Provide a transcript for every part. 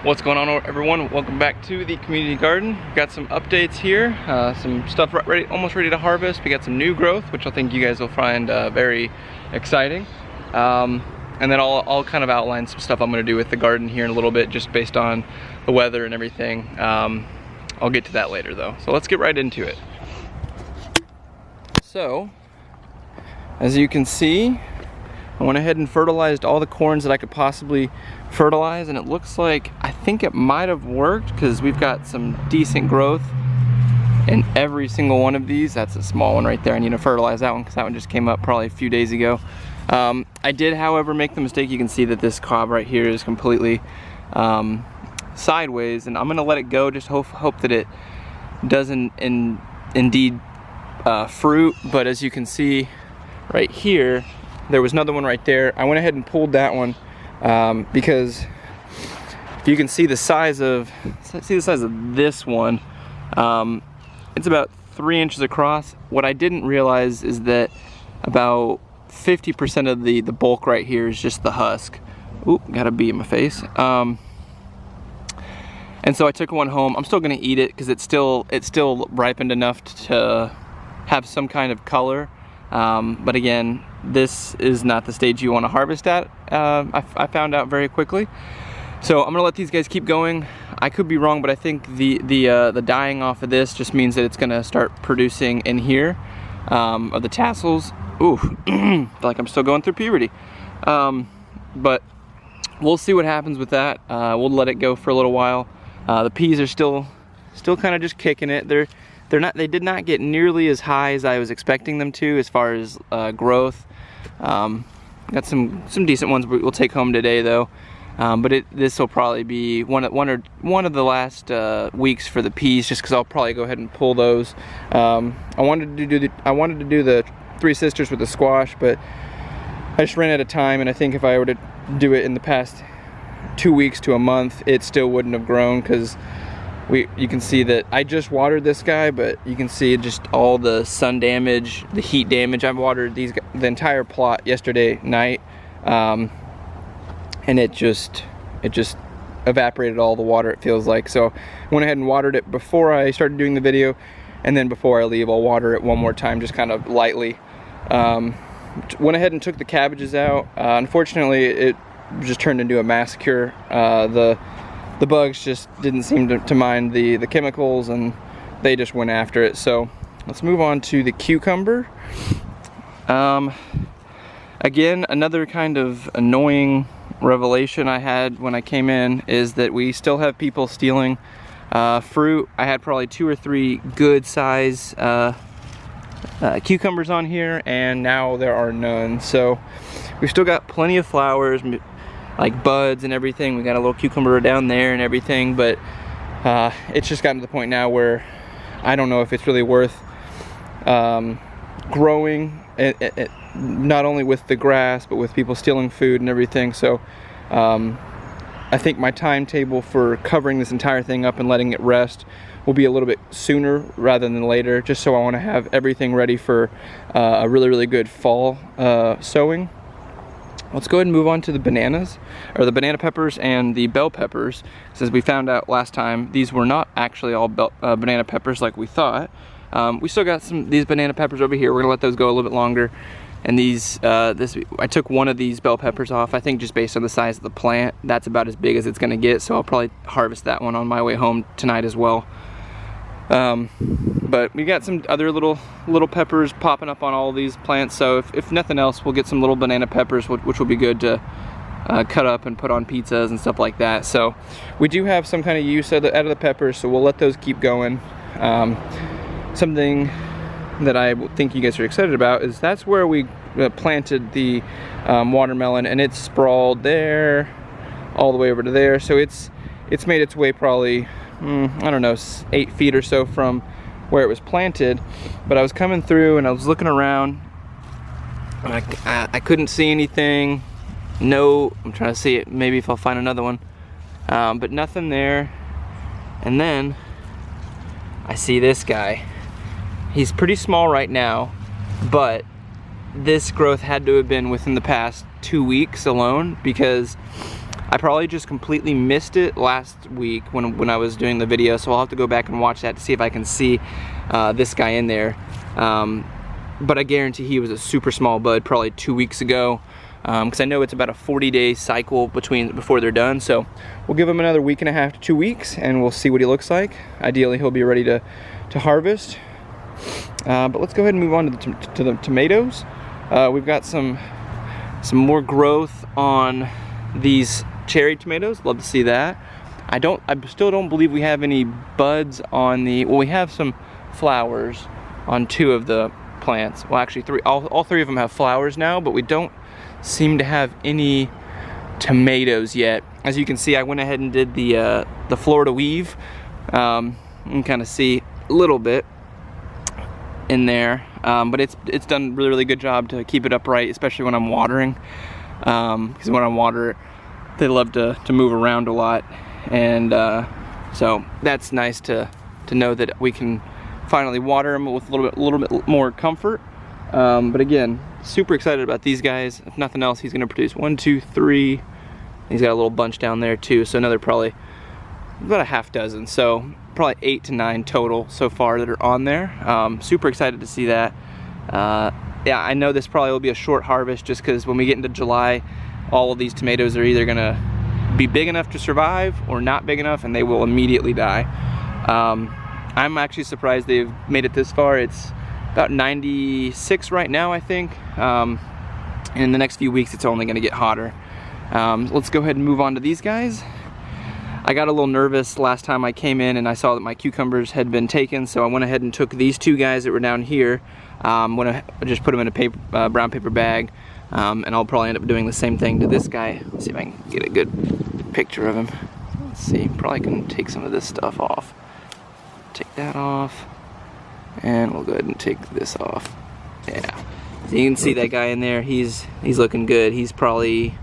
What's going on, everyone? Welcome back to the community garden. We've got some updates here, some stuff almost ready to harvest. We got some new growth, which I think you guys will find very exciting. And then I'll kind of outline some stuff I'm going to do with the garden here in a little bit, just based on the weather and everything. I'll get to that later though. So let's get right into it. So, as you can see, I went ahead and fertilized all the corns that I could possibly fertilize, and it looks like, I think it might have worked because we've got some decent growth in every single one of these. That's a small one right there. I need to fertilize that one because that one just came up probably a few days ago. I did, however, make the mistake. You can see that this cob right here is completely sideways, and I'm gonna let it go, just hope that it doesn't indeed fruit. But as you can see right here, there was another one right there. I went ahead and pulled that one because if you can see the size of this one, it's about 3 inches across. What I didn't realize is that about 50% of the bulk right here is just the husk. Oop, got a bee in my face. And so I took one home. I'm still gonna eat it because it's still ripened enough to have some kind of color. But again, this is not the stage you want to harvest at. I found out very quickly. So I'm gonna let these guys keep going. I could be wrong, but I think the dying off of this just means that it's gonna start producing in here of the tassels. Ooh, feel like I'm still going through puberty. But we'll see what happens with that. We'll let it go for a little while. The peas are still kind of just kicking it. They did not get nearly as high as I was expecting them to as far as growth. Got some decent ones we'll take home today though. But this will probably be one of the last weeks for the peas, just because I'll probably go ahead and pull those. I wanted to do the Three Sisters with the squash, but I just ran out of time, and I think if I were to do it in the past 2 weeks to a month, it still wouldn't have grown, because you can see that I just watered this guy, but you can see just all the sun damage, the heat damage. I watered the entire plot yesterday night, and it just evaporated all the water, it feels like. So I went ahead and watered it before I started doing the video, and then before I leave, I'll water it one more time, just kind of lightly. Went ahead and took the cabbages out. Unfortunately, it just turned into a massacre. The bugs just didn't seem to mind the chemicals, and they just went after it. So let's move on to the cucumber. Again, another kind of annoying revelation I had when I came in is that we still have people stealing fruit. I had probably 2 or 3 good size cucumbers on here, and now there are none. So we've still got plenty of flowers, like buds and everything. We got a little cucumber down there and everything, but it's just gotten to the point now where I don't know if it's really worth growing, not only with the grass, but with people stealing food and everything. So I think my timetable for covering this entire thing up and letting it rest will be a little bit sooner rather than later, just so I want to have everything ready for a really good fall sowing. Let's go ahead and move on to the bananas, or the banana peppers and the bell peppers. Since we found out last time, these were not actually all banana peppers like we thought. We still got these banana peppers over here. We're gonna let those go a little bit longer. And these, I took one of these bell peppers off, I think just based on the size of the plant. That's about as big as it's gonna get, so I'll probably harvest that one on my way home tonight as well. But we got some other little peppers popping up on all these plants, so if nothing else, we'll get some little banana peppers, which will be good to cut up and put on pizzas and stuff like that. So we do have some kind of use out of the peppers, so we'll let those keep going. Something that I think you guys are excited about is that's where we planted the watermelon, and it's sprawled there all the way over to there. So it's made its way probably I don't know, 8 feet or so from where it was planted. But I was coming through and I was looking around, and I couldn't see anything. No, I'm trying to see it, maybe if I'll find another one, but nothing there. And then I see this guy. He's pretty small right now, but this growth had to have been within the past 2 weeks alone, because I probably just completely missed it last week when I was doing the video, so I'll have to go back and watch that to see if I can see this guy in there. But I guarantee he was a super small bud probably 2 weeks ago, because I know it's about a 40-day cycle before they're done. So we'll give him another week and a half to 2 weeks, and we'll see what he looks like. Ideally, he'll be ready to harvest. But let's go ahead and move on to the tomatoes. We've got some more growth on these cherry tomatoes. Love to see that. I still don't believe we have any buds on well, we have some flowers on 2 of the plants. Well, actually 3. All 3 of them have flowers now, but we don't seem to have any tomatoes yet. As you can see, I went ahead and did the Florida weave. You can kind of see a little bit in there, but it's done really, really good job to keep it upright, especially when I'm watering, because when I water, they love to move around a lot, and so that's nice to know that we can finally water them with a little bit more comfort. But again, super excited about these guys. If nothing else, he's going to produce 1, 2, 3. He's got a little bunch down there too, so another probably about a half dozen. So probably 8 to 9 total so far that are on there. Super excited to see that. Yeah, I know this probably will be a short harvest, just because when we get into July, all of these tomatoes are either gonna be big enough to survive or not big enough, and they will immediately die. I'm actually surprised they've made it this far. It's about 96 right now, I think. And in the next few weeks, it's only gonna get hotter. Let's go ahead and move on to these guys. I got a little nervous last time I came in and I saw that my cucumbers had been taken, so I went ahead and took these 2 guys that were down here. I'm gonna just put them in a brown paper bag, and I'll probably end up doing the same thing to this guy. Let's see if I can get a good picture of him. Let's see, probably can take some of this stuff off. Take that off, and we'll go ahead and take this off. Yeah, so you can see that guy in there. He's looking good. He's probably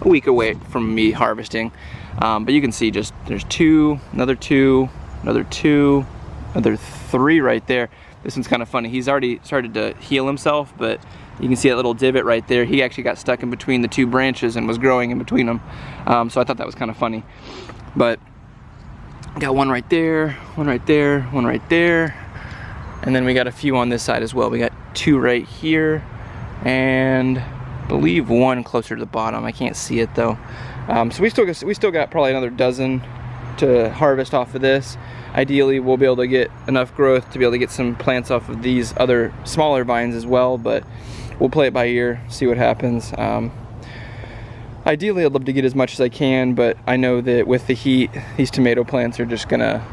a week away from me harvesting. But you can see just there's 2, another 2, another 2, another 3 right there. This one's kind of funny. He's already started to heal himself, but you can see that little divot right there. He actually got stuck in between the 2 branches and was growing in between them. So I thought that was kind of funny. But got 1 right there, 1 right there, 1 right there. And then we got a few on this side as well. We got 2 right here, and I believe 1 closer to the bottom. I can't see it though. So we still got probably another dozen to harvest off of this. Ideally, we'll be able to get enough growth to be able to get some plants off of these other smaller vines as well, but we'll play it by ear, see what happens. Ideally, I'd love to get as much as I can, but I know that with the heat, these tomato plants are just gonna,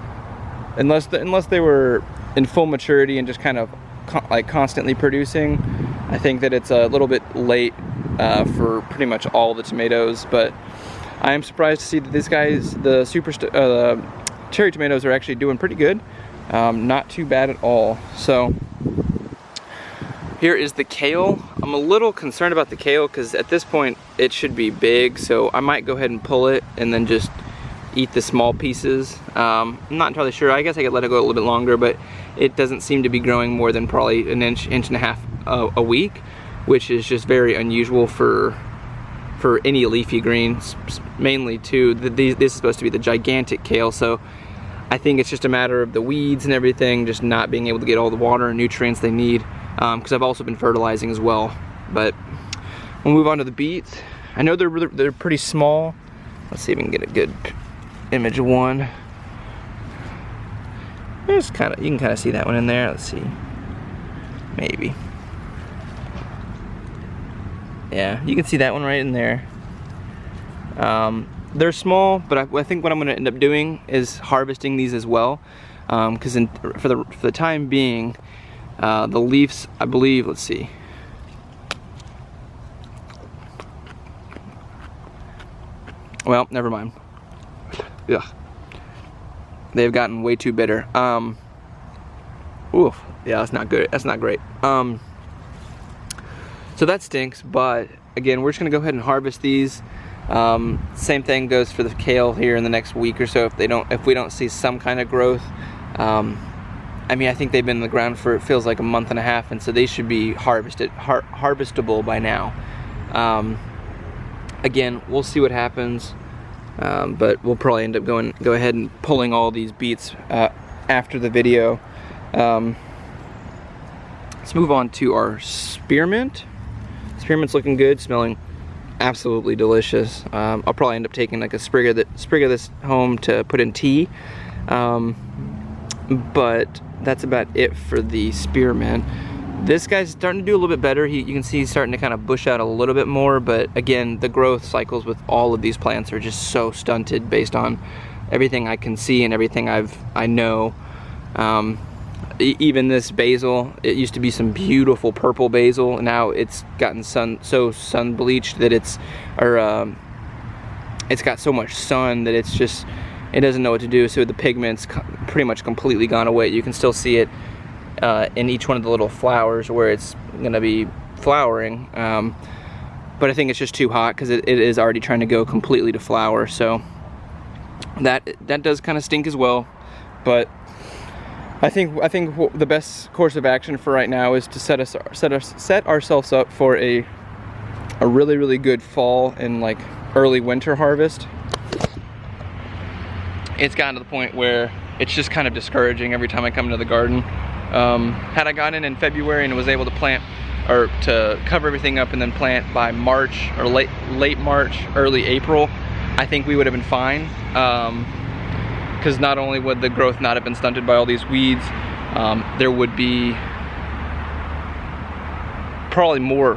unless they were in full maturity and just kind of like constantly producing, I think that it's a little bit late for pretty much all the tomatoes. But I am surprised to see that these guys, the cherry tomatoes, are actually doing pretty good. Not too bad at all. So here is the kale. I'm a little concerned about the kale because at this point it should be big, so I might go ahead and pull it and then just eat the small pieces. I'm not entirely sure. I guess I could let it go a little bit longer, but it doesn't seem to be growing more than probably an inch and a half a week, which is just very unusual for any leafy greens, mainly too. This is supposed to be the gigantic kale, so I think it's just a matter of the weeds and everything just not being able to get all the water and nutrients they need, because I've also been fertilizing as well. But we'll move on to the beets. I know they're pretty small. Let's see if we can get a good image of one. You can kind of see that one in there. Let's see, maybe. Yeah, you can see that one right in there. They're small, but I think what I'm going to end up doing is harvesting these as well, because for the time being, the leaves, I believe, let's see. Well, never mind. Ugh. They've gotten way too bitter. Oof. Yeah, that's not good. That's not great. So that stinks, but again, we're just gonna go ahead and harvest these. Same thing goes for the kale here in the next week or so. If we don't see some kind of growth, I mean, I think they've been in the ground for, it feels like, a month and a half, and so they should be harvestable by now. Again, we'll see what happens. but we'll probably end up go ahead and pulling all these beets after the video. Let's move on to our spearmint. Spearmint's looking good, smelling absolutely delicious. I'll probably end up taking like a sprig of this home to put in tea. But that's about it for the spearmint. This guy's starting to do a little bit better. You can see he's starting to kind of bush out a little bit more, but again, the growth cycles with all of these plants are just so stunted based on everything I can see and everything I know. Even this basil, it used to be some beautiful purple basil. Now it's gotten so sun bleached that it's got so much sun that it's just, it doesn't know what to do. So the pigment's pretty much completely gone away. You can still see it in each one of the little flowers where it's gonna be flowering. But I think it's just too hot because it is already trying to go completely to flower. So that does kind of stink as well. But I think the best course of action for right now is to set ourselves up for a really good fall and like early winter harvest. It's gotten to the point where it's just kind of discouraging every time I come into the garden. Had I gone in February and was able to plant or to cover everything up and then plant by March or late March, early April, I think we would have been fine. Because not only would the growth not have been stunted by all these weeds, there would be probably more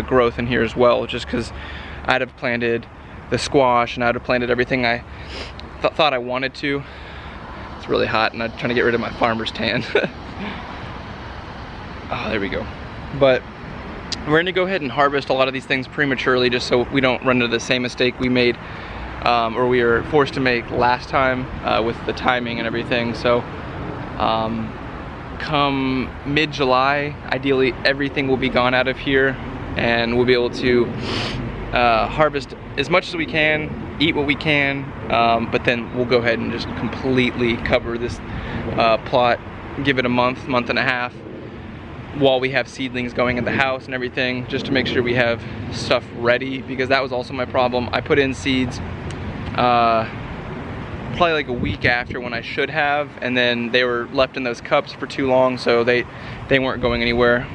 growth in here as well, just because I'd have planted the squash and I'd have planted everything I thought I wanted to. It's really hot and I'm trying to get rid of my farmer's tan. Oh, there we go. But we're gonna go ahead and harvest a lot of these things prematurely just so we don't run into the same mistake we made or we were forced to make last time with the timing and everything. So come mid-July, ideally everything will be gone out of here and we'll be able to harvest as much as we can, eat what we can, but then we'll go ahead and just completely cover this plot, give it a month and a half while we have seedlings going in the house and everything, just to make sure we have stuff ready, because that was also my problem. I put in seeds probably like a week after when I should have, and then they were left in those cups for too long, so they weren't going anywhere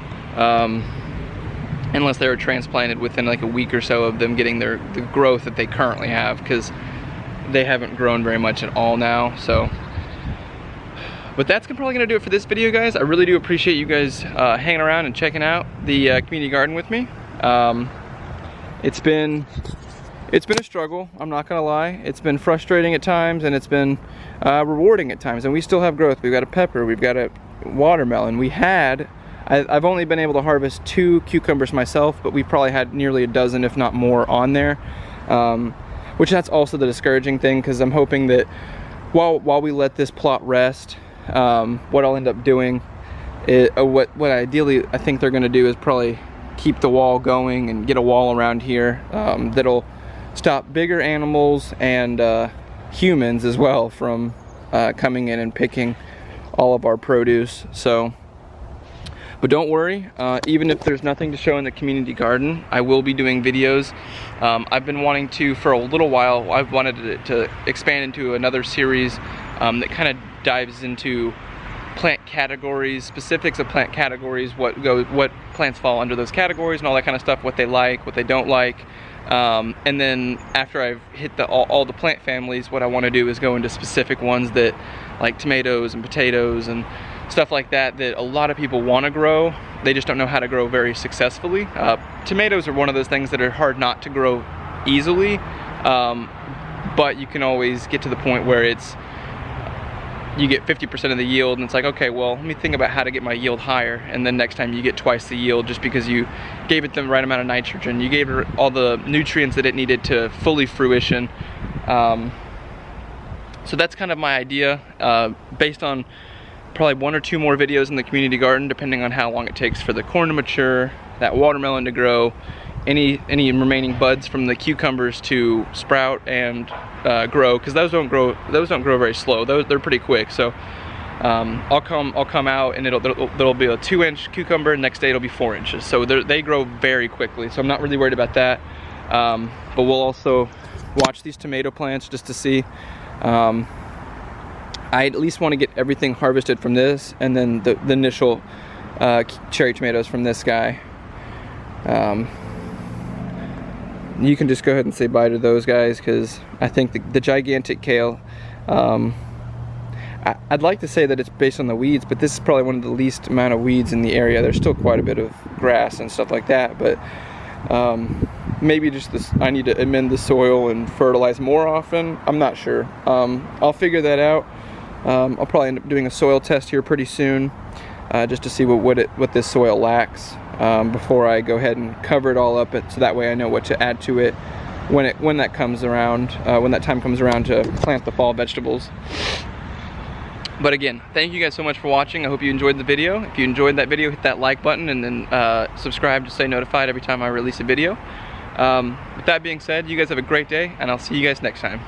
unless they were transplanted within like a week or so of them getting the growth that they currently have, because they haven't grown very much at all now. So but that's probably gonna do it for this video, guys. I really do appreciate you guys hanging around and checking out the community garden with me. It's been a struggle, I'm not gonna lie. It's been frustrating at times and it's been rewarding at times, and we still have growth. We've got a pepper, we've got a watermelon. I've only been able to harvest 2 cucumbers myself, but we probably had nearly a dozen, if not more, on there. Which that's also the discouraging thing, because I'm hoping that while we let this plot rest, what I'll end up doing is, what ideally I think they're gonna do is probably keep the wall going and get a wall around here that'll stop bigger animals and humans as well from coming in and picking all of our produce. So, but don't worry, even if there's nothing to show in the community garden, I will be doing videos. I've been wanting to, for a little while, I've wanted to expand into another series that kind of dives into plant categories, specifics of plant categories, what plants fall under those categories and all that kind of stuff, what they like, what they don't like. And then after I've hit all the plant families, what I want to do is go into specific ones that, like tomatoes and potatoes and stuff like that, that a lot of people want to grow. They just don't know how to grow very successfully. Tomatoes are one of those things that are hard not to grow easily, but you can always get to the point where you get 50% of the yield and it's like, okay, well, let me think about how to get my yield higher, and then next time you get twice the yield just because you gave it the right amount of nitrogen, you gave it all the nutrients that it needed to fully fruition. So that's kind of my idea, based on probably 1 or 2 more videos in the community garden, depending on how long it takes for the corn to mature, that watermelon to grow, any remaining buds from the cucumbers to sprout and grow, because those don't grow very slow. They're pretty quick. So I'll come out and there'll be a 2-inch cucumber. Next day it'll be 4 inches. So they grow very quickly. So I'm not really worried about that. But we'll also watch these tomato plants just to see. I at least want to get everything harvested from this, and then the initial cherry tomatoes from this guy. You can just go ahead and say bye to those guys, because I think the gigantic kale, I'd like to say that it's based on the weeds, but this is probably one of the least amount of weeds in the area. There's still quite a bit of grass and stuff like that, but maybe just this, I need to amend the soil and fertilize more often. I'm not sure. I'll figure that out. I'll probably end up doing a soil test here pretty soon, just to see what this soil lacks, before I go ahead and cover it all up, so that way I know what to add to it when that comes around, when that time comes around to plant the fall vegetables. But again, thank you guys so much for watching. I hope you enjoyed the video. If you enjoyed that video, hit that like button, and then subscribe to stay notified every time I release a video. With that being said, you guys have a great day, and I'll see you guys next time.